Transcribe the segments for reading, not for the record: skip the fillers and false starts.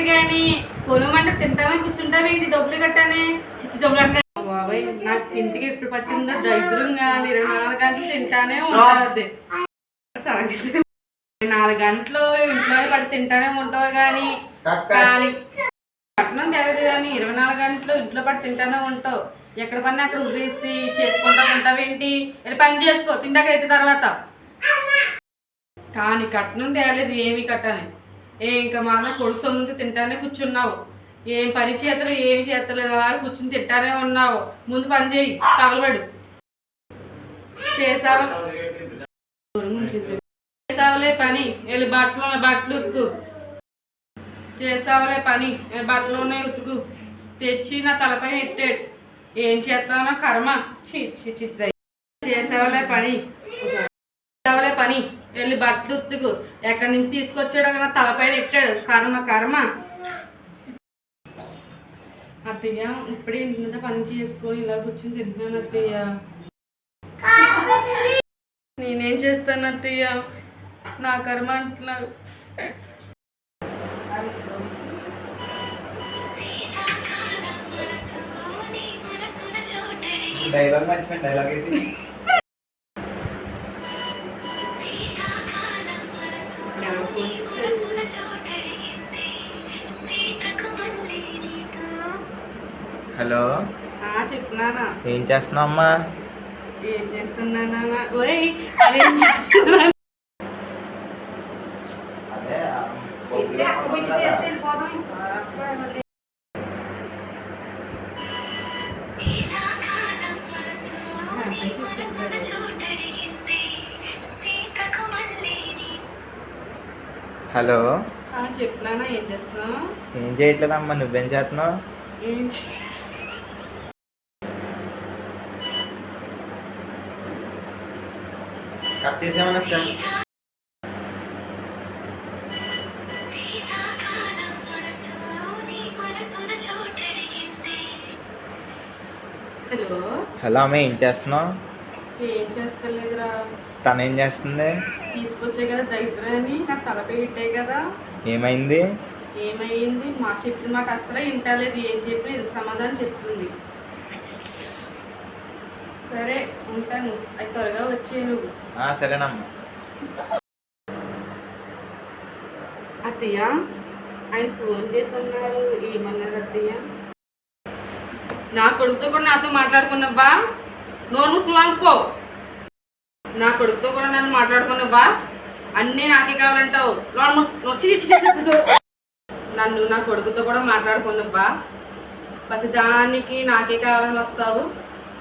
సంగతి కానీ కొనుమంటే తింటామే కూర్చుంటామేంటి డబ్బులు కట్టానే డబ్బులు బాబాయ్ నాకు ఇంటికి ఎప్పుడు పట్టిందో దరిద్రం కానీ 24 గంటలు తింటానే ఉంటుంది. 4 గంటలు ఇంట్లో పడి తింటానే ఉంటావు కానీ పట్టణం తెలియదు కానీ 24 గంటలు ఇంట్లో పడి తింటానే ఉంటావు. ఎక్కడ పని అక్కడ ఉద్దేశి చేసుకుంటా ఉంటావేంటి? వెళ్ళి పని చేసుకో తిండాక అయితే తర్వాత. కానీ కట్నం తేలేదు ఏమి కట్టని ఇంకా మాత్రం కొడుకు సొమ్ముంది తింటానే కూర్చున్నావు. ఏం పని చేతలు ఏమి చేతలేదు కూర్చుని తింటానే ఉన్నావు. ముందు పని చేయి తగలబడు. చేసావులే పని వెళ్ళి బట్టలు ఉతుకు. చేసావులే పని బట్టలోనే ఉతుకు. తెచ్చి నా తలపైన ఎట్టాడు. ఏం చేస్తానో కర్మ. చేసావులే పని వెళ్ళి బట్టలు ఉతుకు. ఎక్కడి నుంచి తీసుకొచ్చాడో నా తలపైన ఎట్టాడు. కర్మ. అత్తయ్య ఇప్పుడే ఇంటి మీద పని చేసుకొని ఇలా కూర్చొని తింటున్నాను అత్తయ్య. నేనేం చేస్తాను అత్తయ్య? నా కర్మ అంటున్నారు. డైలాగ్ మర్చిపోయింది. డైలాగ్ ఏంటి? హలో చెప్తున్నానా? ఏం చేస్తున్నావు అమ్మా? ఏం చేస్తున్నానా? హలో చెప్తున్నానా? ఏం చేస్తున్నావు? ఏం చేయట్లేదమ్మా. నువ్వేం చేస్తున్నావు? Cut చేసామన్నా sir. హలో అమ్మ ఏం చేస్తున్నావు? ఏం చేస్తలేదురా. తను ఏం చేస్తుంది? తీసుకొచ్చే కదా దరిద్రాన్ని నాకు తలపై ఇట్టాయి కదా. ఏమైంది? మా చెప్పిన మాట అసలు వింటలేదు. ఏం చెప్పిన ఇది సమాధానం చెప్తుంది. సరే ఉంటాను. అది త్వరగా వచ్చే నువ్వు. సరేనమ్మా. అత్తయ్య ఆయన ఫోన్ చేసి ఉన్నారు. ఏమన్నారు అత్తయ్య? నా కొడుకుతో కూడా నాతో మాట్లాడుకున్నావా? నోరు మూసుకుని అనుకో. నా కొడుకుతో కూడా నన్ను మాట్లాడుకున్నావా? అన్నీ నాకే కావాలంటావు. నన్ను నా కొడుకుతో కూడా మాట్లాడుకున్నావా? ప్రతిదానికి నాకే కావాలని వస్తావు.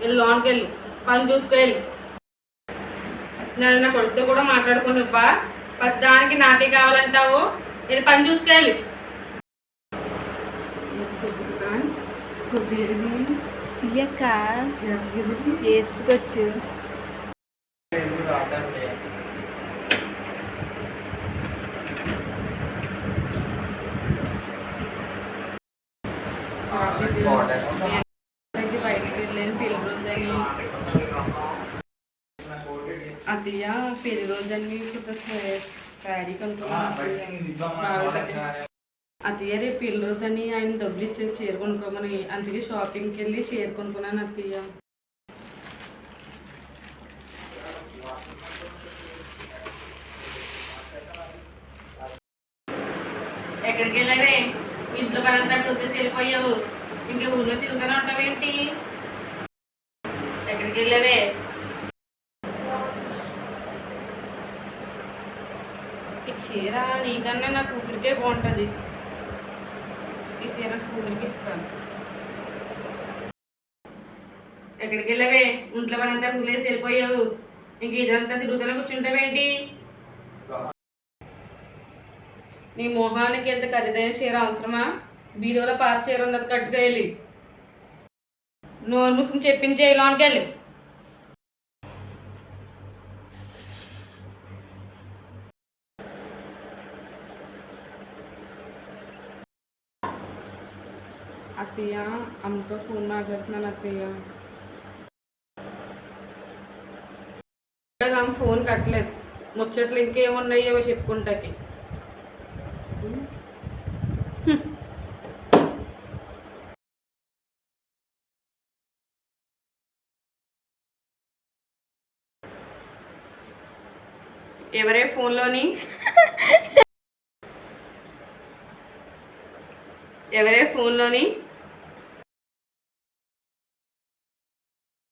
వెళ్ళి లోన్కి వెళ్ళి పని చూసుకెళ్ళి. నన్ను నా కొడుకుతో కూడా మాట్లాడుకున్నావా? ప్రతిదానికి నాకే కావాలంటావు. వెళ్ళి పని చూసుకెళ్ళి. తీయక్క వేసుకోవచ్చు. బయటకు వెళ్ళాను పెళ్లి రోజని. అత్తయ్య పెళ్లి రోజని శారీ కొనుక్కున్నాను. అత్తయ్య రేపు పెళ్లి రోజని ఆయన డబ్బులు ఇచ్చేది చీర కొనుక్కోమని. అందుకే షాపింగ్కి వెళ్ళి చీర కొనుక్కున్నాను అత్తయ్య. ఎక్కడికి వెళ్ళావే? ఇంట్లో పనంతా వదిలేసి వెళ్ళిపోయావు. ఇంకే ఊర్లో తిరుగుతూనే ఉంటావేంటి? ఎక్కడికి వెళ్ళావే? ఈ చీర నీకన్నా నా కూతురికే బాగుంటుంది. ఈ చీర కూతురికి ఇస్తాను. ఎక్కడికి వెళ్ళావే? ఇంట్లో పనంతా వదిలేసి వెళ్ళిపోయావు. ఇంక ఇదంతా తిరుగుతూనే కూర్చుంటావేంటి? నీ మొహానికి ఎంత ఖరీదైన చీర అవసరమా? బీరోలో పాత చీర ఉన్నది కట్టుగా వెళ్ళి. నోరు మూసుకుని చెప్పించే లోనికి వెళ్ళి. అత్తయ్య అమ్మతో ఫోన్ మాట్లాడుతున్నాను అత్తయ్య. ఆమె ఫోన్ కట్టలేదు. ముచ్చట్లు ఇంకేమున్నాయో చెప్పుకుంటాకి. ఎవరే ఫోన్లోని ఎవరే ఫోన్లోని